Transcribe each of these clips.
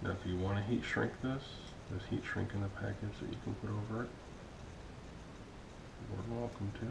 Now if you want to heat shrink this, there's heat shrink in the package that you can put over it. You're more than welcome to.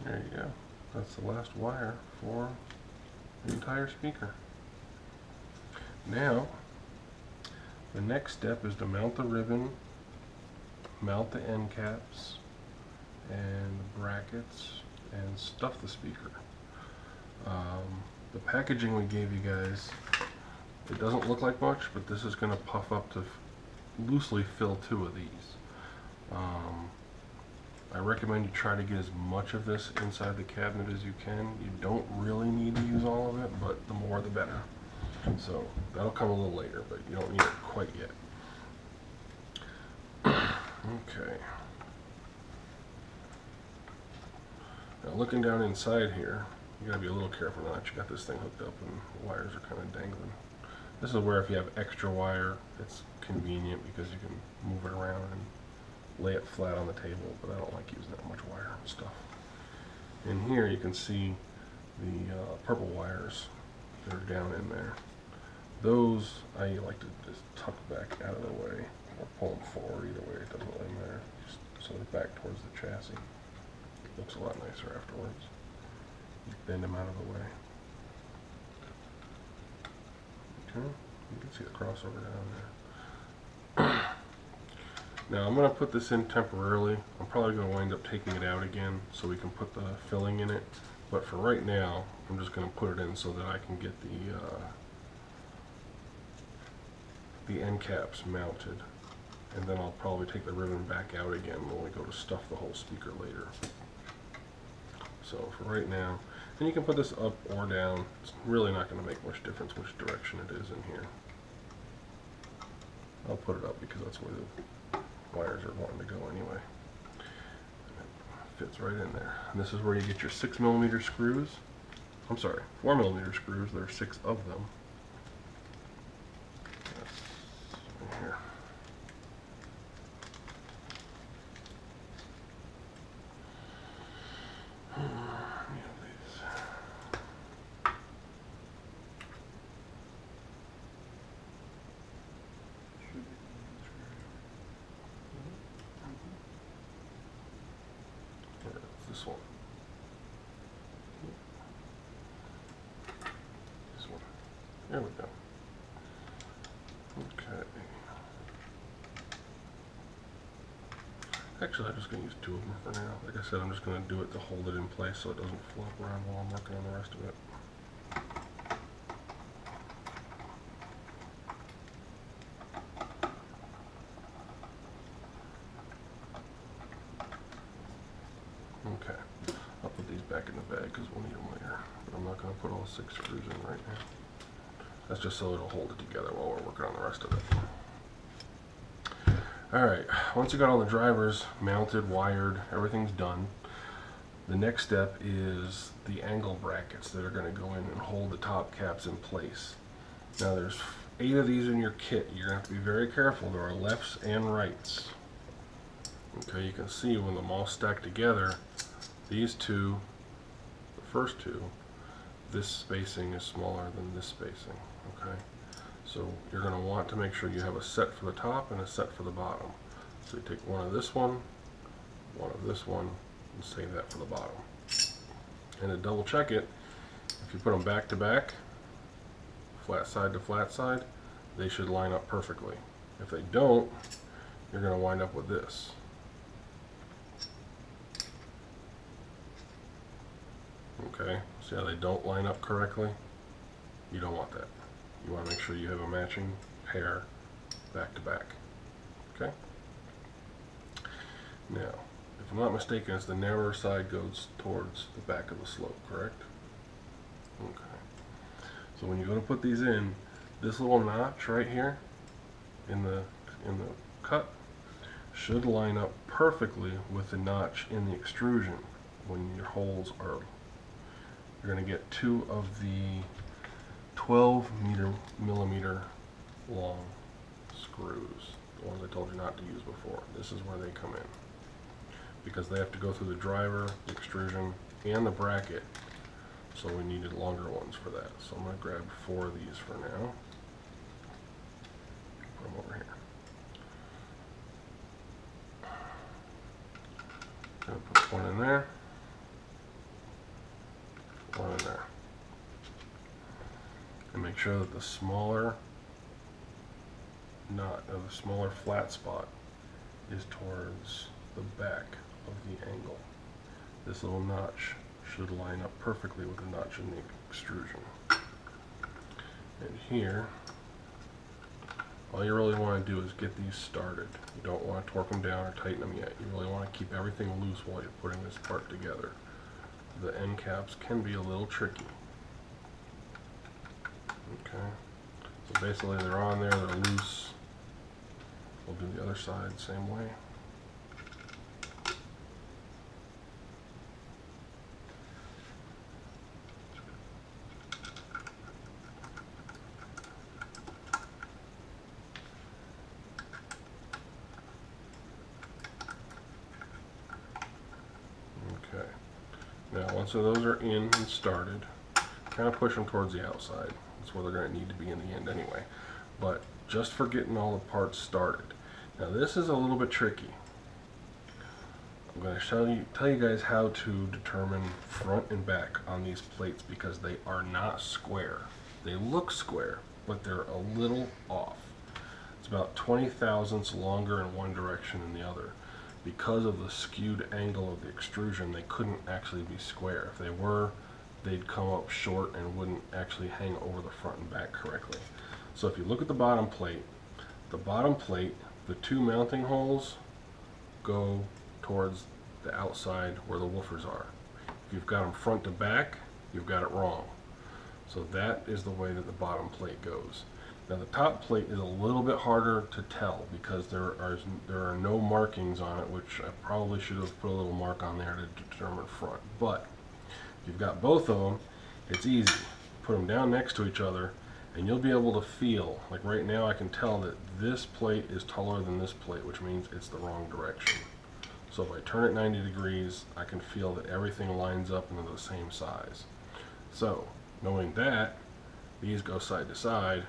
There you go. That's the last wire for the entire speaker. Now, the next step is to mount the ribbon, mount the end caps and the brackets, and stuff the speaker. The packaging we gave you guys, it doesn't look like much, but this is going to puff up to loosely fill 2 of these. I recommend you try to get as much of this inside the cabinet as you can. You don't really need to use all of it, but the more the better. So that'll come a little later, but you don't need it quite yet. Okay. Now looking down inside here, you gotta be a little careful now that you got this thing hooked up and the wires are kind of dangling. This is where if you have extra wire, it's convenient because you can move it around and lay it flat on the table, but I don't like using that much wire and stuff. In here you can see the purple wires that are down in there. Those I like to just tuck back out of the way or pull them forward. Either way, it doesn't really matter. Just so they're back towards the chassis. It looks a lot nicer afterwards. You bend them out of the way. Okay, you can see the crossover down there. Now I'm going to put this in temporarily. I'm probably going to wind up taking it out again so we can put the filling in it. But for right now, I'm just going to put it in so that I can get the end caps mounted. And then I'll probably take the ribbon back out again when we go to stuff the whole speaker later. So for right now, and you can put this up or down. It's really not going to make much difference which direction it is in here. I'll put it up because that's where the wires are wanting to go anyway. And it fits right in there. And this is where you get your 6mm screws. I'm sorry, 4mm screws. There are 6 of them. That's right here. This one. This one. There we go. Okay. Actually, I'm just going to use 2 of them for now. Like I said, I'm just going to do it to hold it in place so it doesn't flop around while I'm working on the rest of it. Okay, I'll put these back in the bag because we'll need them later. But I'm not going to put all 6 screws in right now. That's just so it'll hold it together while we're working on the rest of it. Alright, once you got all the drivers mounted, wired, everything's done, the next step is the angle brackets that are going to go in and hold the top caps in place. Now there's 8 of these in your kit. You're going to have to be very careful. There are lefts and rights. Okay, you can see when them all stacked together, these 2, the first 2, this spacing is smaller than this spacing. Okay, so you're going to want to make sure you have a set for the top and a set for the bottom. So you take one of this one of this one, and save that for the bottom. And to double check it, if you put them back to back, flat side to flat side, they should line up perfectly. If they don't, you're going to wind up with this. Okay, see how they don't line up correctly? You don't want that. You want to make sure you have a matching pair back to back. Okay. Now, if I'm not mistaken, it's the narrower side goes towards the back of the slope, correct? Okay. So when you go to put these in, this little notch right here in the cut should line up perfectly with the notch in the extrusion when your holes are. You're going to get 2 of the 12 millimeter long screws, the ones I told you not to use before. This is where they come in, because they have to go through the driver, the extrusion, and the bracket, so we needed longer ones for that. So I'm going to grab 4 of these for now. Put them over here. Gonna put 1 in there, 1 in there, and make sure that the smaller knot of the smaller flat spot is towards the back of the angle. This little notch should line up perfectly with the notch in the extrusion. And here, all you really want to do is get these started. You don't want to torque them down or tighten them yet. You really want to keep everything loose while you're putting this part together. The end caps can be a little tricky. Okay, so basically they're on there, they're loose. We'll do the other side same way. Okay, now once those are in and started, kind of push them towards the outside. That's where they're going to need to be in the end anyway. But just for getting all the parts started. Now this is a little bit tricky. I'm going to tell you guys how to determine front and back on these plates, because they are not square. They look square, but they're a little off. It's about 20 thousandths longer in one direction than the other. Because of the skewed angle of the extrusion, they couldn't actually be square. If they were, they'd come up short and wouldn't actually hang over the front and back correctly. So if you look at the bottom plate, the 2 mounting holes go towards the outside where the woofers are. If you've got them front to back, you've got it wrong. So that is the way that the bottom plate goes. Now the top plate is a little bit harder to tell because there are no markings on it, which I probably should have put a little mark on there to determine front. But if you've got both of them, it's easy. Put them down next to each other, and you'll be able to feel, like right now I can tell that this plate is taller than this plate, which means it's the wrong direction. So if I turn it 90 degrees, I can feel that everything lines up into the same size. So knowing that these go side to side,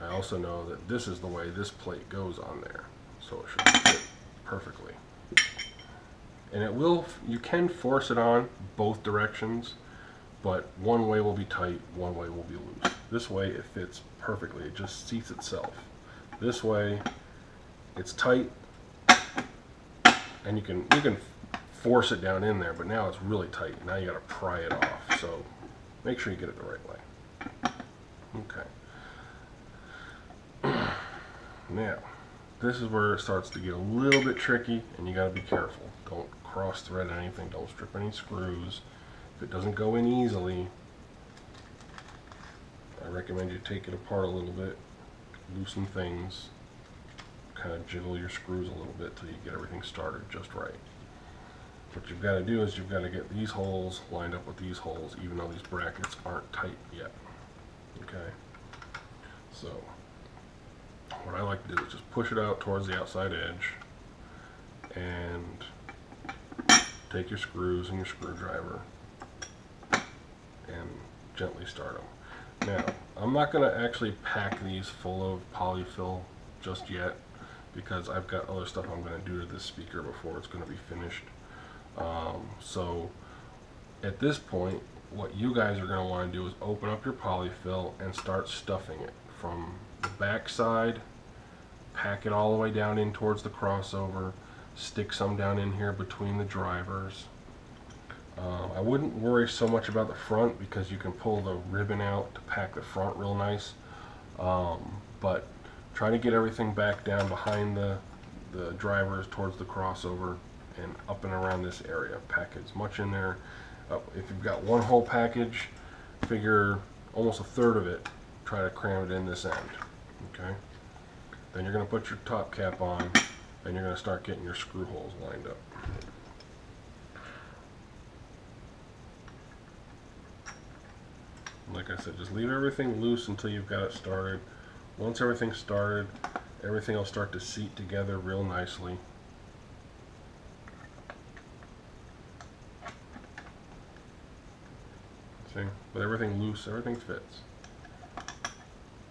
I also know that this is the way this plate goes on there. So it should fit perfectly. And it will, you can force it on both directions, but one way will be tight, one way will be loose. This way it fits perfectly, it just seats itself. This way it's tight, and you can force it down in there, but now it's really tight. Now you gotta pry it off, so make sure you get it the right way. Okay. Now, this is where it starts to get a little bit tricky, and you gotta be careful. Don't cross thread anything, don't strip any screws. If it doesn't go in easily, I recommend you take it apart a little bit, loosen things, kind of jiggle your screws a little bit till you get everything started just right. What you've got to do is you've got to get these holes lined up with these holes, even though these brackets aren't tight yet. Okay, so what I like to do is just push it out towards the outside edge and take your screws and your screwdriver and gently start them. Now, I'm not going to actually pack these full of polyfill just yet, because I've got other stuff I'm going to do to this speaker before it's going to be finished. So at this point, what you guys are going to want to do is open up your polyfill and start stuffing it from the back side, pack it all the way down in towards the crossover, stick some down in here between the drivers. I wouldn't worry so much about the front because you can pull the ribbon out to pack the front real nice, but Try to get everything back down behind the drivers towards the crossover and up and around this area. Pack as much in there. If you've got one whole package, figure almost a third of it, try to cram it in this end. Okay? Then you're going to put your top cap on, and you're going to start getting your screw holes lined up. Like I said, just leave everything loose until you've got it started. Once everything's started, everything will start to seat together real nicely. See? With everything loose, everything fits.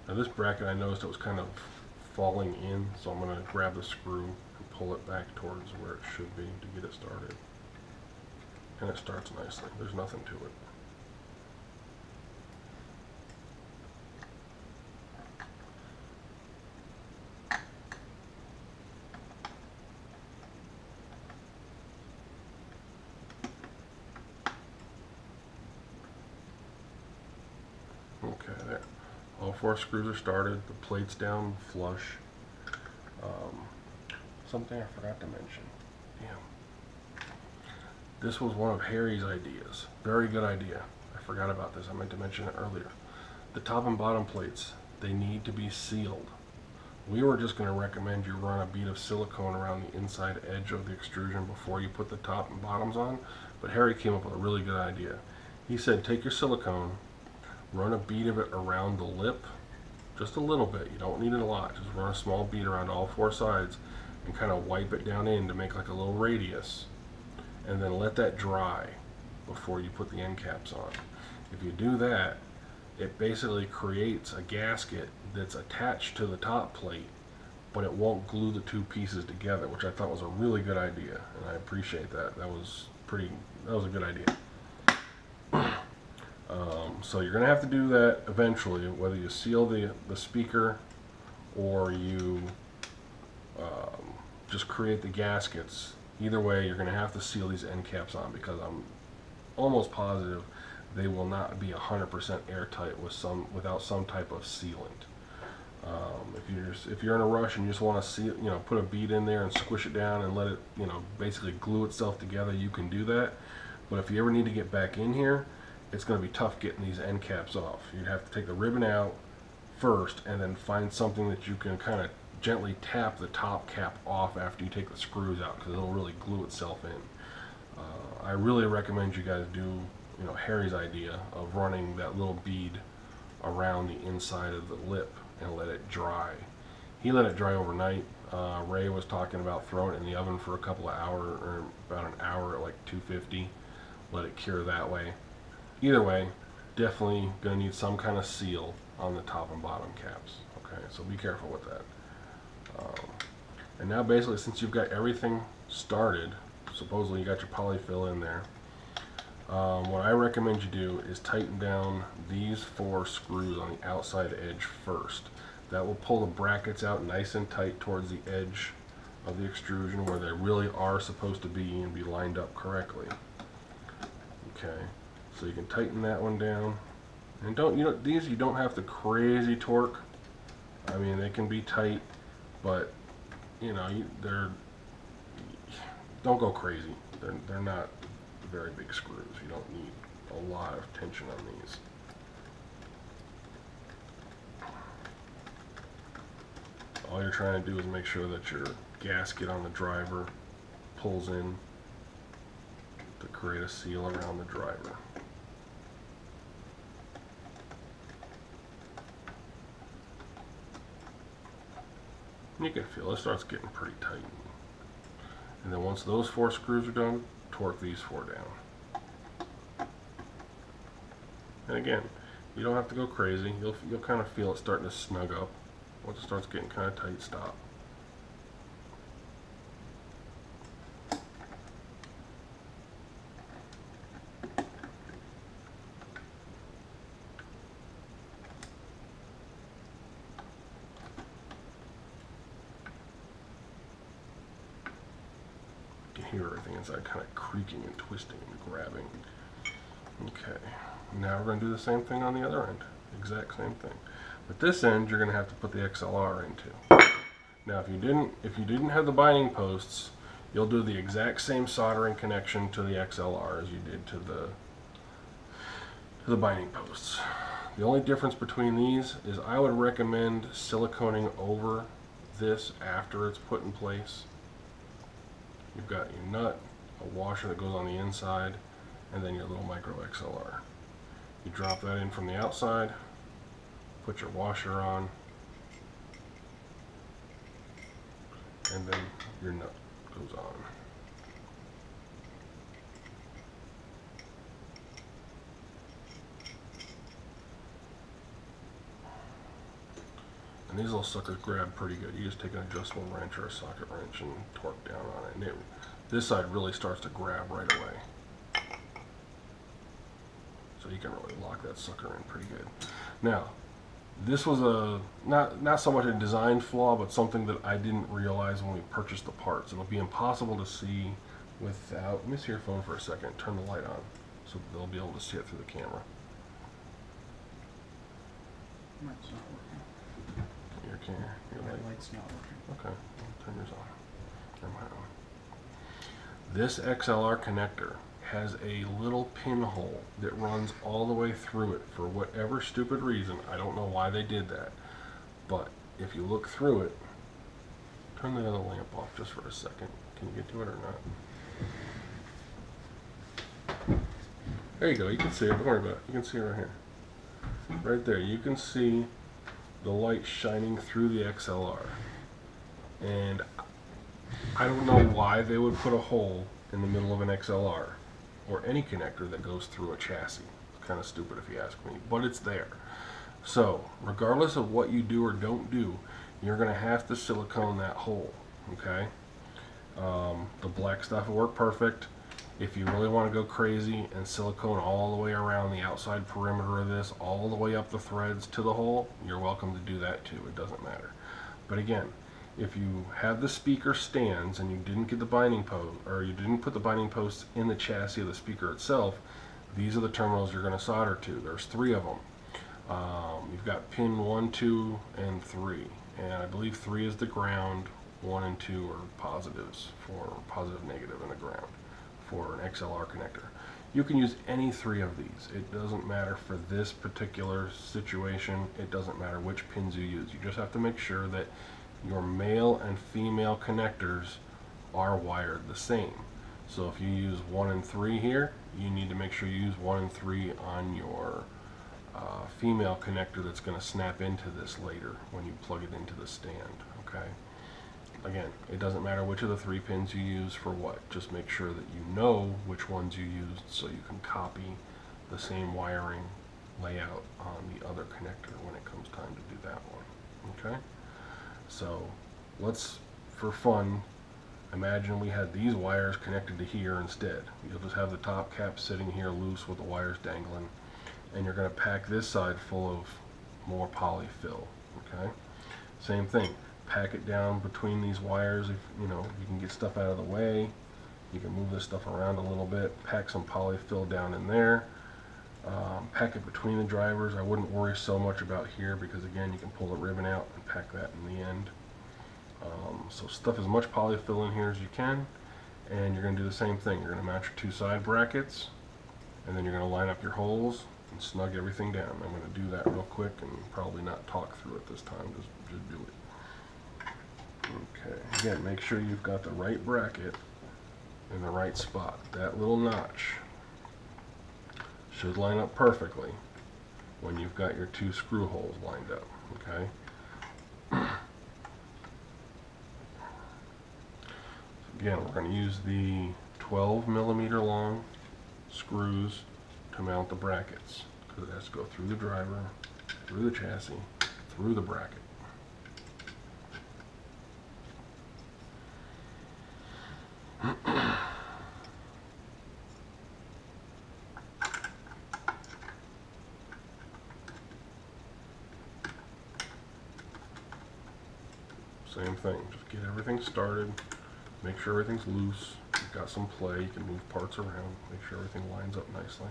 Now this bracket, I noticed it was kind of falling in, so I'm going to grab the screw and pull it back towards where it should be to get it started. And it starts nicely. There's nothing to it. Okay, there. All 4 screws are started. The plate's down flush. Something I forgot to mention. Damn. This was one of Harry's ideas. Very good idea. I forgot about this. I meant to mention it earlier. The top and bottom plates, they need to be sealed. We were just going to recommend you run a bead of silicone around the inside edge of the extrusion before you put the top and bottoms on, but Harry came up with a really good idea. He said take your silicone, run a bead of it around the lip, just a little bit. You don't need it a lot. Just run a small bead around all 4 sides and kind of wipe it down in to make like a little radius, and then let that dry before you put the end caps on. If you do that, it basically creates a gasket that's attached to the top plate, but it won't glue the 2 pieces together, which I thought was a really good idea, and I appreciate that. That was a good idea. So you're going to have to do that eventually, whether you seal the speaker or you just create the gaskets. Either way, you're going to have to seal these end caps on, because I'm almost positive they will not be 100% airtight without some type of sealant. If you're in a rush and you just want to seal, put a bead in there and squish it down and let it, basically glue itself together, you can do that. But if you ever need to get back in here, it's going to be tough getting these end caps off. You'd have to take the ribbon out first and then find something that you can kind of gently tap the top cap off after you take the screws out, because it'll really glue itself in. I really recommend you guys do Harry's idea of running that little bead around the inside of the lip and let it dry. He let it dry overnight. Ray was talking about throwing it in the oven for a couple of hours, or about an hour at like 250. Let it cure that way. Either way, definitely going to need some kind of seal on the top and bottom caps. Okay, so be careful with that. And now basically, since you've got everything started, supposedly you got your polyfill in there, what I recommend you do is tighten down these 4 screws on the outside edge first. That will pull the brackets out nice and tight towards the edge of the extrusion where they really are supposed to be and be lined up correctly. Okay, so you can tighten that one down. And these you don't have to crazy torque. I mean, they can be tight, but don't go crazy. They're not very big screws. You don't need a lot of tension on these. All you're trying to do is make sure that your gasket on the driver pulls in to create a seal around the driver. And you can feel it starts getting pretty tight. And then once those 4 screws are done, torque these 4 down. And again, you don't have to go crazy. You'll kind of feel it starting to snug up. Once it starts getting kind of tight, stop. You can hear everything inside kind of creaking and twisting and grabbing. Okay, now we're going to do the same thing on the other end. Exact same thing. At this end, you're going to have to put the XLR into. Now, if you didn't have the binding posts, you'll do the exact same soldering connection to the XLR as you did to the binding posts. The only difference between these is I would recommend siliconing over this after it's put in place. You've got your nut, a washer that goes on the inside, and then your little micro XLR. You drop that in from the outside, put your washer on, and then your nut goes on. And these little suckers grab pretty good. You just take an adjustable wrench or a socket wrench and torque down on it. And this side really starts to grab right away. So you can really lock that sucker in pretty good. Now, this was not so much a design flaw, but something that I didn't realize when we purchased the parts. It'll be impossible to see without, let me see your phone for a second, turn the light on, so they'll be able to see it through the camera. Light's not working. Your light's not working. Okay, turn yours on. Turn mine on. This XLR connector has a little pinhole that runs all the way through it for whatever stupid reason. I don't know why they did that, but if you look through it, turn the other lamp off just for a second. Can you get to it or not? There you go, you can see it, don't worry about it. You can see it right here. Right there, you can see the light shining through the XLR. And I don't know why they would put a hole in the middle of an XLR or any connector that goes through a chassis. It's kind of stupid if you ask me, but it's there. So regardless of what you do or don't do, you're going to have to silicone that hole. Okay, the black stuff will work perfect. If you really want to go crazy and silicone all the way around the outside perimeter of this, all the way up the threads to the hole, you're welcome to do that too. It doesn't matter. But again, if you have the speaker stands and you didn't get the binding post, or you didn't put the binding posts in the chassis of the speaker itself, these are the terminals you're going to solder to. There's 3 of them. You've got pin 1, 2, and 3, and I believe 3 is the ground, 1 and 2 are positives for positive, negative, and a ground for an XLR connector. You can use any 3 of these. It doesn't matter for this particular situation. It doesn't matter which pins you use. You just have to make sure that your male and female connectors are wired the same. So if you use 1 and 3 here, you need to make sure you use 1 and 3 on your female connector that's going to snap into this later when you plug it into the stand. Okay. Again, it doesn't matter which of the 3 pins you use for what. Just make sure that you know which ones you used so you can copy the same wiring layout on the other connector when it comes time to do that one. Okay. So let's, for fun, imagine we had these wires connected to here instead. You'll just have the top cap sitting here loose with the wires dangling, and you're going to pack this side full of more polyfill. Okay, same thing. Pack it down between these wires. If you know you can get stuff out of the way, you can move this stuff around a little bit. Pack some polyfill down in there. Pack it between the drivers. I wouldn't worry so much about here because again you can pull the ribbon out and pack that in the end. So stuff as much polyfill in here as you can, and you're going to do the same thing. You're going to mount your 2 side brackets, and then you're going to line up your holes and snug everything down. I'm going to do that real quick and probably not talk through it this time, just do it. Okay, again, make sure you've got the right bracket in the right spot. That little notch should line up perfectly when you've got your 2 screw holes lined up. Okay. Again, we're going to use the 12mm long screws to mount the brackets because it has to go through the driver, through the chassis, through the bracket. Same thing, just get everything started, make sure everything's loose, you've got some play, you can move parts around, make sure everything lines up nicely.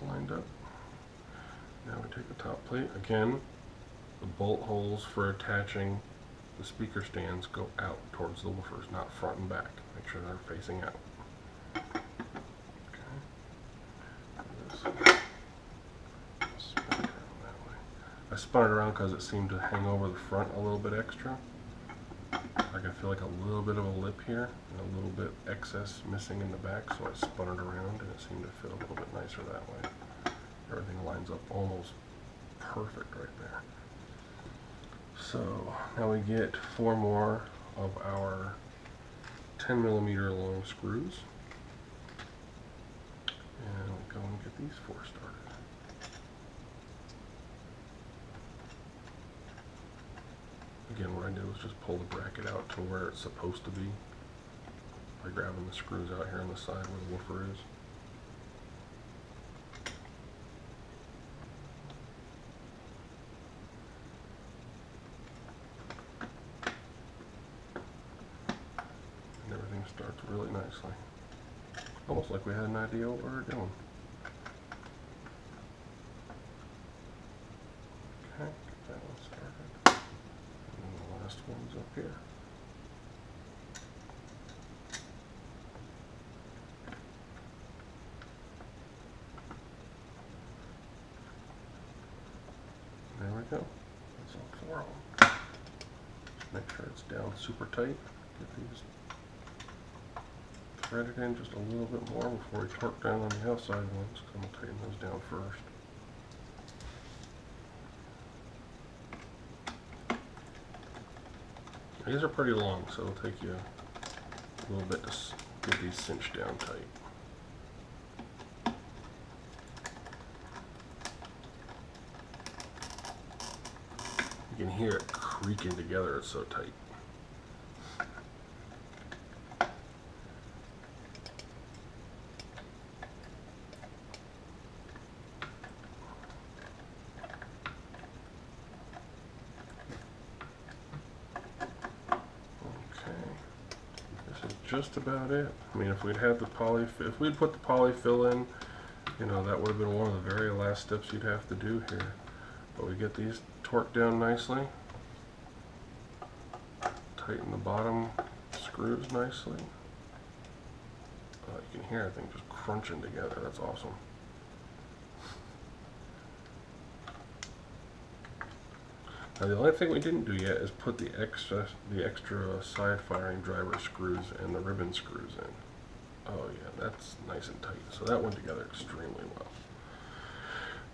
lined up. Now we take the top plate. Again, the bolt holes for attaching the speaker stands go out towards the woofers, not front and back. Make sure they're facing out. Okay. Spin it around that way. I spun it around because it seemed to hang over the front a little bit extra. Like I feel like a little bit of a lip here and a little bit excess missing in the back, so I spun it around and it seemed to fit a little bit nicer that way. Everything lines up almost perfect right there. So now we get 4 more of our 10mm long screws, and we go and get these 4 started. Again, what I did was just pull the bracket out to where it's supposed to be by grabbing the screws out here on the side where the woofer is. And everything starts really nicely. Almost like we had an idea what we were doing. Okay, get that one started. And the last one's up here. There we go. That's all 4 of them. Just make sure it's down super tight. Get these threaded in just a little bit more before we torque down on the outside ones. I'm going to tighten those down first. These are pretty long, so it'll take you a little bit to get these cinched down tight. You can hear it creaking together, it's so tight. Just about it. I mean, if we'd had the if we'd put the polyfill in, you know, that would have been one of the very last steps you'd have to do here. But we get these torqued down nicely. Tighten the bottom screws nicely. You can hear everything just crunching together. That's awesome. Now the only thing we didn't do yet is put the extra side firing driver screws and the ribbon screws in. Oh yeah, that's nice and tight. So that went together extremely well.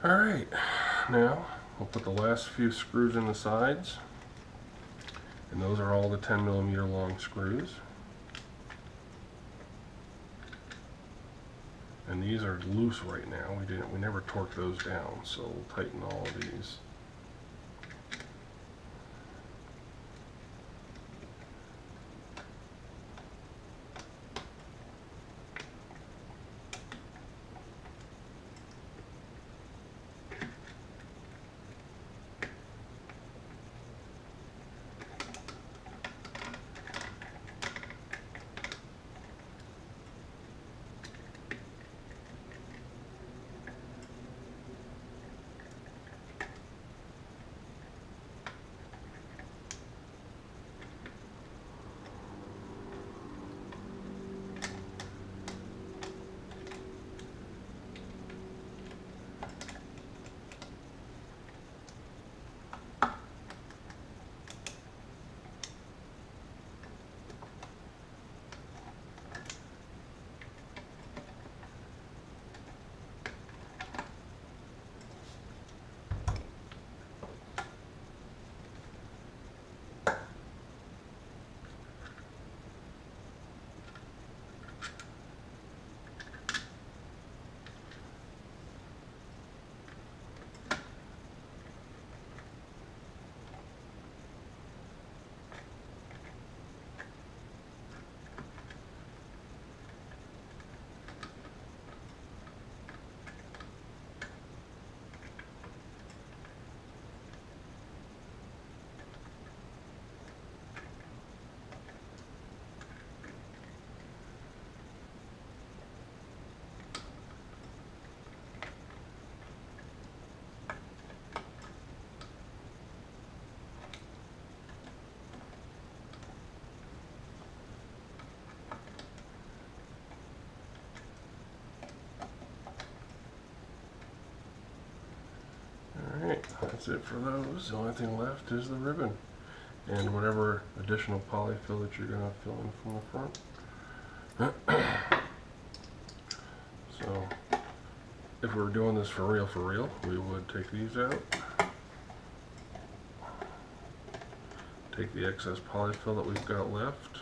Alright, now we'll put the last few screws in the sides. And those are all the 10mm long screws. And these are loose right now. We never torqued those down, so we'll tighten all of these. That's it for those. The only thing left is the ribbon and whatever additional polyfill that you're going to fill in from the front. So if we were doing this for real, we would take these out, take the excess polyfill that we've got left,